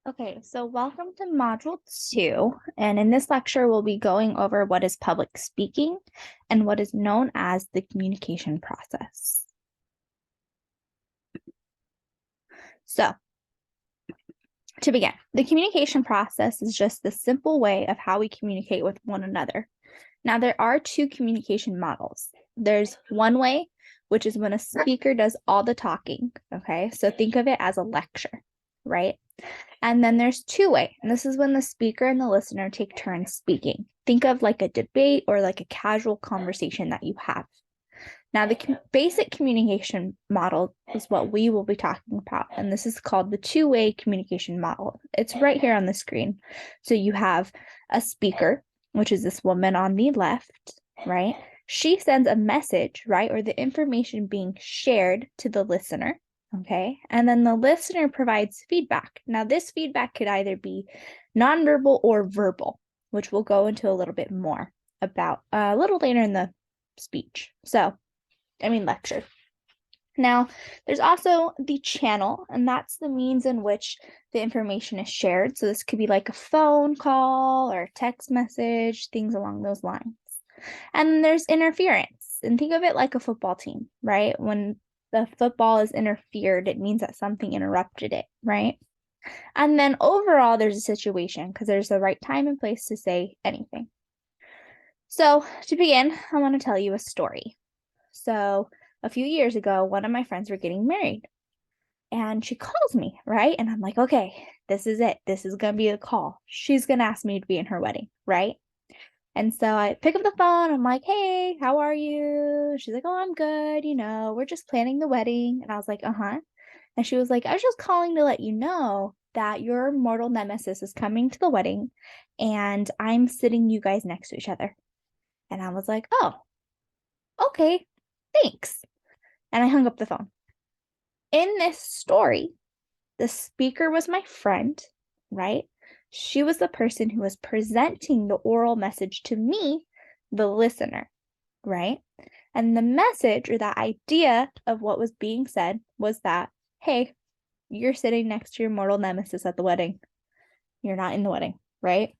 Okay, so welcome to Module 2, and in this lecture, we'll be going over what is public speaking and what is known as the communication process. So, to begin, the communication process is just the simple way of how we communicate with one another. Now, there are two communication models. There's one way, which is when a speaker does all the talking, okay? So think of it as a lecture, right? And then there's two-way, and this is when the speaker and the listener take turns speaking. Think of like a debate or like a casual conversation that you have. Now, the basic communication model is what we will be talking about, and this is called the two-way communication model. It's right here on the screen. So you have a speaker, which is this woman on the left, right? She sends a message, right, or the information being shared to the listener. Okay, and then the listener provides feedback. Now, this feedback could either be nonverbal or verbal, which we'll go into a little bit more about a little later in the lecture. Now, there's also the channel, and that's the means in which the information is shared. So this could be like a phone call or a text message, things along those lines. And then there's interference, and think of it like a football team, right? When the football is interfered, it means that something interrupted it, right? And then overall, there's a situation because there's the right time and place to say anything. So to begin, I want to tell you a story. So a few years ago, one of my friends were getting married, and she calls me, right? And I'm like, okay, this is it. This is going to be the call. She's going to ask me to be in her wedding, right? And so I pick up the phone. I'm like, hey, how are you? She's like, oh, I'm good. We're just planning the wedding. And I was like, uh-huh. And she was like, I was just calling to let you know that your mortal nemesis is coming to the wedding and I'm sitting you guys next to each other. And I was like, oh, okay, thanks. And I hung up the phone. In this story, the speaker was my friend, right? She was the person who was presenting the oral message to me, the listener, right? And the message or the idea of what was being said was that, hey, you're sitting next to your mortal nemesis at the wedding. You're not in the wedding, right?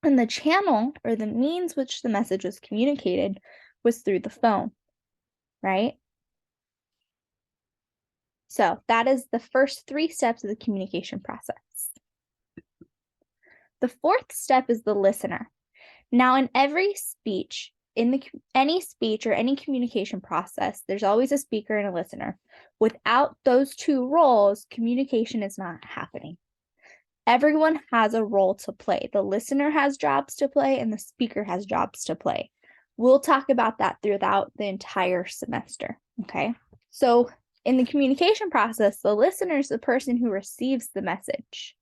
And the channel or the means which the message was communicated was through the phone, right? So that is the first three steps of the communication process. The fourth step is the listener. Now, in every speech, any speech or any communication process, there's always a speaker and a listener. Without those two roles, communication is not happening. Everyone has a role to play. The listener has jobs to play and the speaker has jobs to play. We'll talk about that throughout the entire semester, okay? So in the communication process, the listener is the person who receives the message.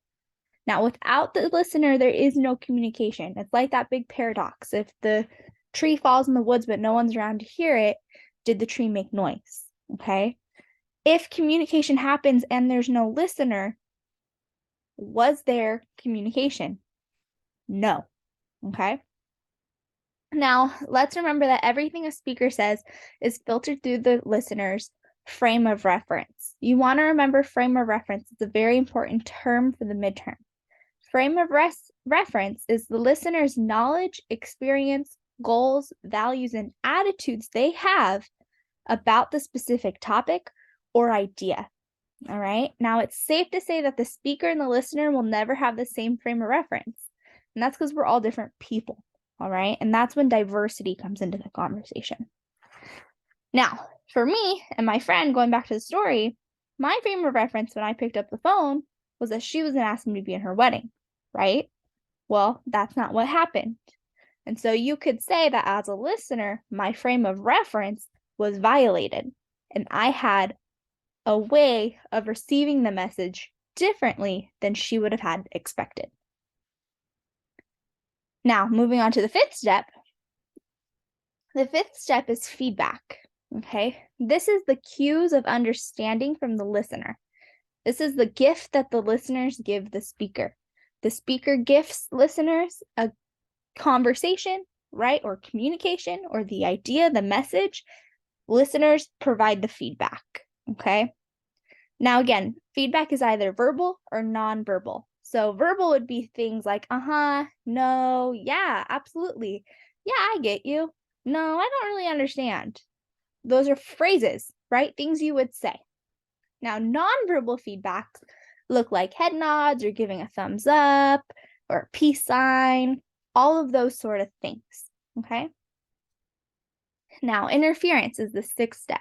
Now, without the listener, there is no communication. It's like that big paradox. If the tree falls in the woods, but no one's around to hear it, did the tree make noise? Okay. If communication happens and there's no listener, was there communication? No. Okay. Now, let's remember that everything a speaker says is filtered through the listener's frame of reference. You want to remember frame of reference. It's a very important term for the midterm. Frame of reference is the listener's knowledge, experience, goals, values, and attitudes they have about the specific topic or idea. All right. Now, it's safe to say that the speaker and the listener will never have the same frame of reference. And that's because we're all different people. All right. And that's when diversity comes into the conversation. Now, for me and my friend, going back to the story, my frame of reference when I picked up the phone was that she was going to ask me to be in her wedding. Right? Well, that's not what happened. And so you could say that as a listener, my frame of reference was violated, and I had a way of receiving the message differently than she would have had expected. Now, moving on to the fifth step. The fifth step is feedback. Okay? This is the cues of understanding from the listener. This is the gift that the listeners give the speaker. The speaker gifts listeners a conversation, right, or communication, or the idea, the message. Listeners provide the feedback, okay? Now, again, feedback is either verbal or nonverbal. So verbal would be things like, no, yeah, absolutely. Yeah, I get you. No, I don't really understand. Those are phrases, right? Things you would say. Now, nonverbal feedback look like head nods or giving a thumbs up or a peace sign, all of those sort of things, okay? Now, interference is the sixth step.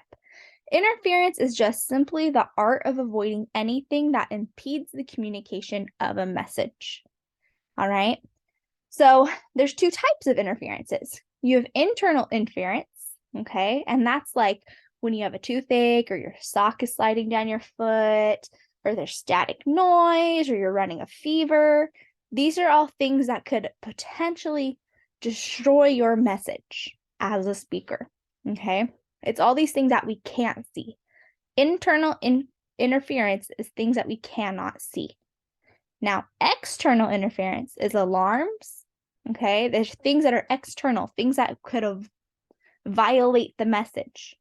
Interference is just simply the art of avoiding anything that impedes the communication of a message. All right. So there's two types of interferences. You have internal interference, okay? And that's like when you have a toothache or your sock is sliding down your foot or there's static noise or you're running a fever. These are all things that could potentially destroy your message as a speaker, okay? It's all these things that we can't see. Internal interference is things that we cannot see. Now, external interference is alarms, okay? There's things that are external, things that could violate the message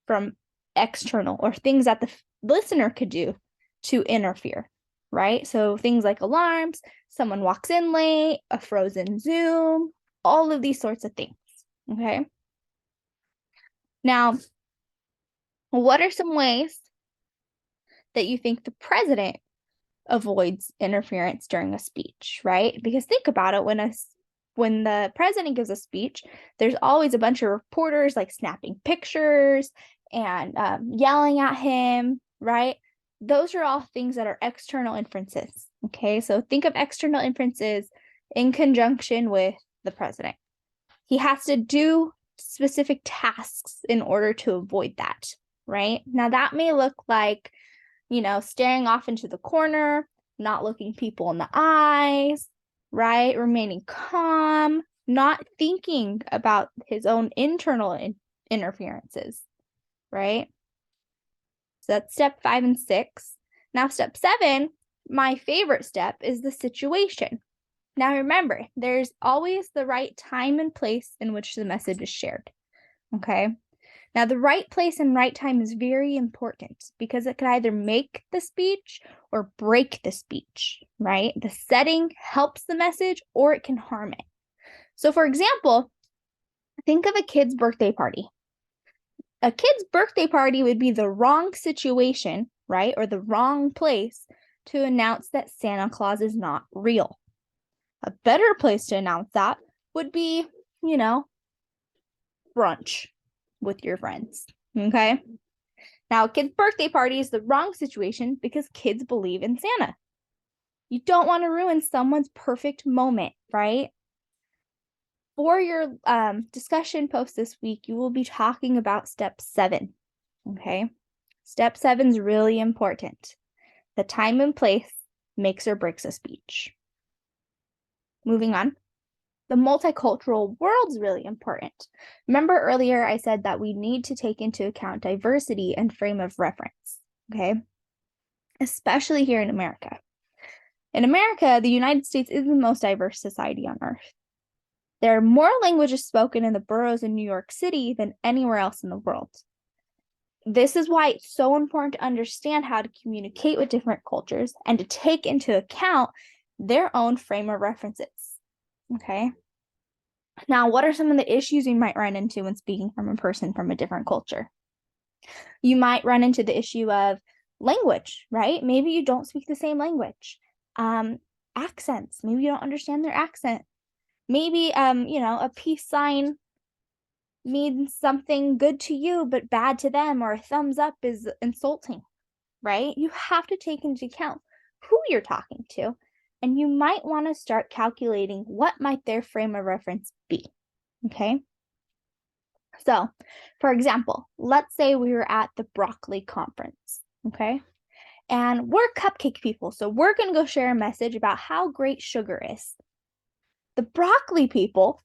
from external, or things that the listener could do to interfere, right? So things like alarms, someone walks in late, a frozen Zoom, all of these sorts of things, okay? Now, what are some ways that you think the president avoids interference during a speech, right? Because think about it, when the president gives a speech, there's always a bunch of reporters like snapping pictures and yelling at him, right? Those are all things that are external inferences, okay? So think of external inferences in conjunction with the president. He has to do specific tasks in order to avoid that, right? Now that may look like, staring off into the corner, not looking people in the eyes, right? Remaining calm, not thinking about his own internal interferences, right? So that's step 5 and 6. Now, step 7, my favorite step, is the situation. Now, remember, there's always the right time and place in which the message is shared, okay? Now, the right place and right time is very important because it can either make the speech or break the speech, right? The setting helps the message or it can harm it. So, for example, think of a kid's birthday party. A kid's birthday party would be the wrong situation, right? Or the wrong place to announce that Santa Claus is not real. A better place to announce that would be, brunch with your friends, okay? Now, a kid's birthday party is the wrong situation because kids believe in Santa. You don't want to ruin someone's perfect moment, right? For your discussion post this week, you will be talking about step 7, okay? Step 7 is really important. The time and place makes or breaks a speech. Moving on. The multicultural world is really important. Remember earlier I said that we need to take into account diversity and frame of reference, okay? Especially here in America. In America, the United States is the most diverse society on earth. There are more languages spoken in the boroughs in New York City than anywhere else in the world. This is why it's so important to understand how to communicate with different cultures and to take into account their own frame of references, okay? Now, what are some of the issues you might run into when speaking from a person from a different culture? You might run into the issue of language, right? Maybe you don't speak the same language. Accents, maybe you don't understand their accent. Maybe, a peace sign means something good to you but bad to them, or a thumbs up is insulting, right? You have to take into account who you're talking to, and you might want to start calculating what might their frame of reference be, okay? So, for example, let's say we were at the broccoli conference, okay? And we're cupcake people, so we're going to go share a message about how great sugar is. The broccoli people,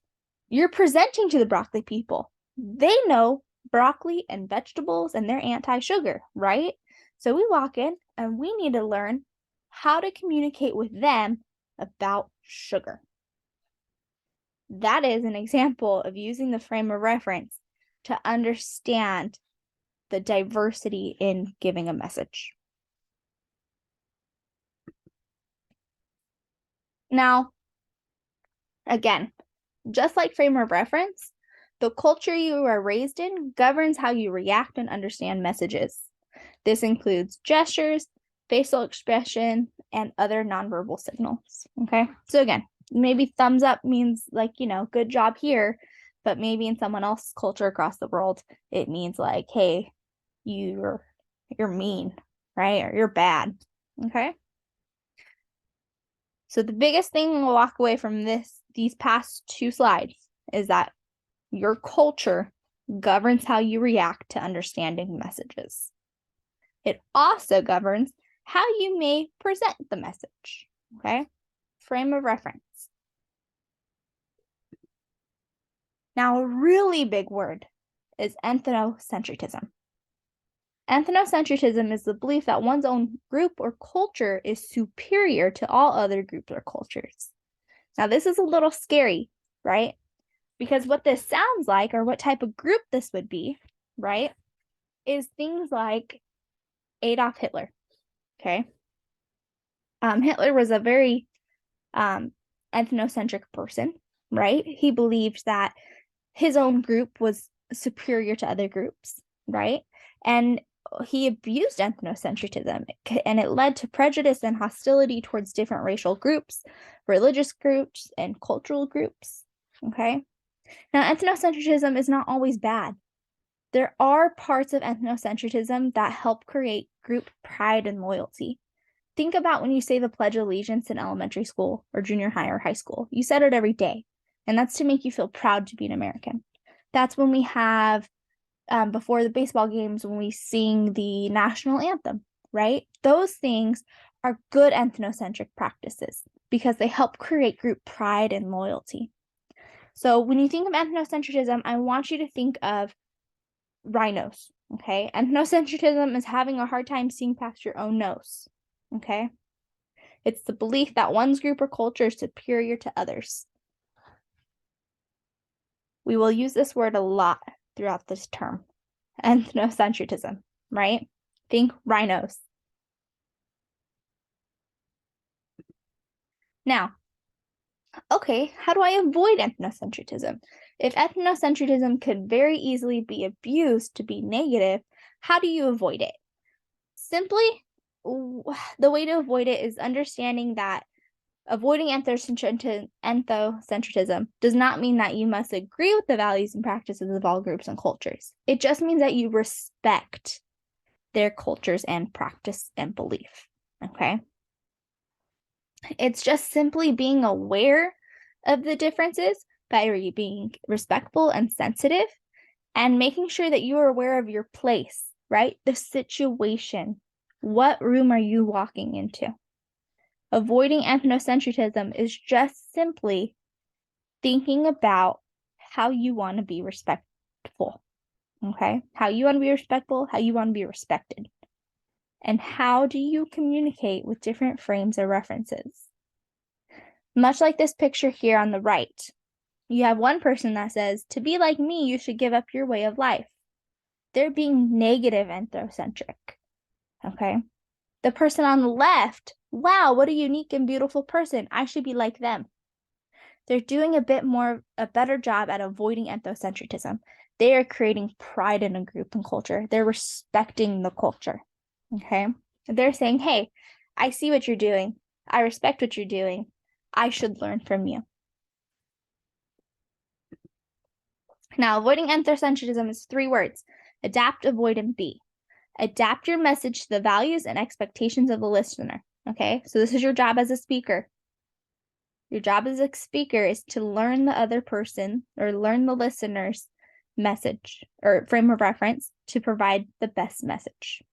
you're presenting to the broccoli people. They know broccoli and vegetables and they're anti-sugar, right? So we walk in and we need to learn how to communicate with them about sugar. That is an example of using the frame of reference to understand the diversity in giving a message. Now, again, just like frame of reference, the culture you are raised in governs how you react and understand messages. This includes gestures, facial expression, and other nonverbal signals. Okay. So again, maybe thumbs up means like, good job here, but maybe in someone else's culture across the world, it means like, hey, you're mean, right? Or you're bad. Okay. So the biggest thing we'll walk away from these past 2 slides is that your culture governs how you react to understanding messages. It also governs how you may present the message. Okay? Frame of reference. Now, a really big word is ethnocentrism. Ethnocentrism is the belief that one's own group or culture is superior to all other groups or cultures. Now, this is a little scary, right? Because what this sounds like, or what type of group this would be, right, is things like Adolf Hitler. Okay. Hitler was a very ethnocentric person, right? He believed that his own group was superior to other groups, right? And he abused ethnocentrism, and it led to prejudice and hostility towards different racial groups, religious groups, and cultural groups. Okay. Now, ethnocentrism is not always bad. There are parts of ethnocentrism that help create group pride and loyalty. Think about when you say the Pledge of Allegiance in elementary school or junior high or high school. You said it every day, and that's to make you feel proud to be an American. That's when we have, before the baseball games, when we sing the national anthem, right? Those things are good ethnocentric practices because they help create group pride and loyalty. So when you think of ethnocentrism, I want you to think of rhinos, okay? Ethnocentrism is having a hard time seeing past your own nose, okay? It's the belief that one's group or culture is superior to others. We will use this word a lot throughout this term, ethnocentrism, right? Think rhinos. Now, okay, how do I avoid ethnocentrism? If ethnocentrism could very easily be abused to be negative, how do you avoid it? Simply, the way to avoid it is understanding that avoiding ethnocentrism does not mean that you must agree with the values and practices of all groups and cultures. It just means that you respect their cultures and practice and belief, okay? It's just simply being aware of the differences by being respectful and sensitive and making sure that you are aware of your place, right? The situation. What room are you walking into? Avoiding ethnocentrism is just simply thinking about how you want to be respectful, okay? How you want to be respectful, how you want to be respected. And how do you communicate with different frames or references? Much like this picture here on the right, you have one person that says, to be like me, you should give up your way of life. They're being negative ethnocentric, okay? The person on the left, wow, what a unique and beautiful person. I should be like them. They're doing a better job at avoiding ethnocentrism. They are creating pride in a group and culture. They're respecting the culture, okay? They're saying, hey, I see what you're doing. I respect what you're doing. I should learn from you. Now, avoiding ethnocentrism is 3 words: adapt, avoid, and be. Adapt your message to the values and expectations of the listener, okay? So this is your job as a speaker. Your job as a speaker is to learn the other person or learn the listener's message or frame of reference to provide the best message,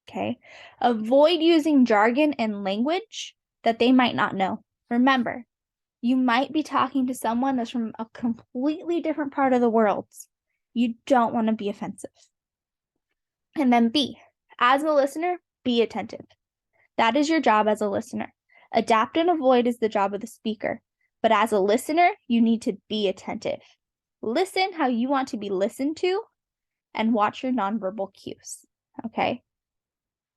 okay? Avoid using jargon and language that they might not know. Remember, you might be talking to someone that's from a completely different part of the world. You don't want to be offensive. And then B, as a listener, be attentive. That is your job as a listener. Adapt and avoid is the job of the speaker. But as a listener, you need to be attentive. Listen how you want to be listened to and watch your nonverbal cues, okay?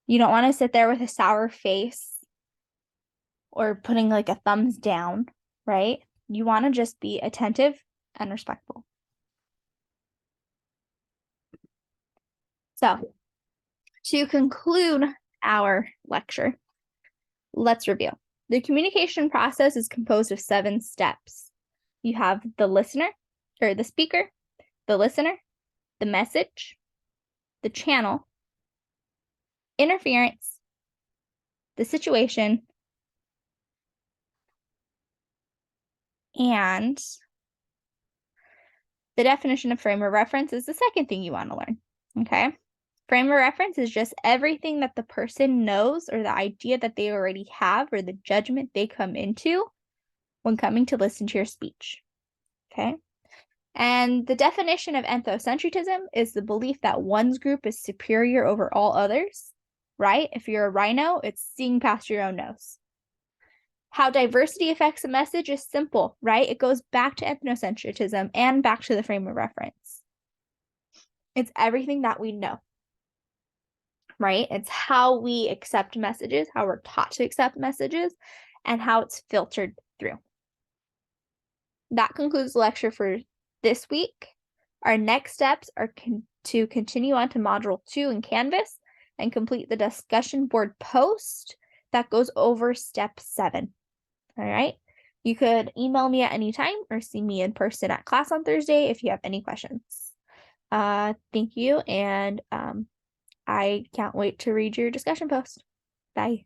You don't want to sit there with a sour face or putting like a thumbs down, right? You want to just be attentive and respectful. So, to conclude our lecture, let's review. The communication process is composed of 7 steps. You have the listener, or the speaker, the listener, the message, the channel, interference, the situation, and the definition of frame of reference is the second thing you want to learn, okay? Frame of reference is just everything that the person knows or the idea that they already have or the judgment they come into when coming to listen to your speech, okay? And the definition of ethnocentrism is the belief that one's group is superior over all others, right? If you're a rhino, it's seeing past your own nose. How diversity affects a message is simple, right? It goes back to ethnocentrism and back to the frame of reference. It's everything that we know, right? It's how we accept messages, how we're taught to accept messages, and how it's filtered through. That concludes the lecture for this week. Our next steps are to continue on to Module 2 in Canvas and complete the discussion board post that goes over Step 7. All right. You could email me at any time or see me in person at class on Thursday if you have any questions. Thank you, and I can't wait to read your discussion post. Bye.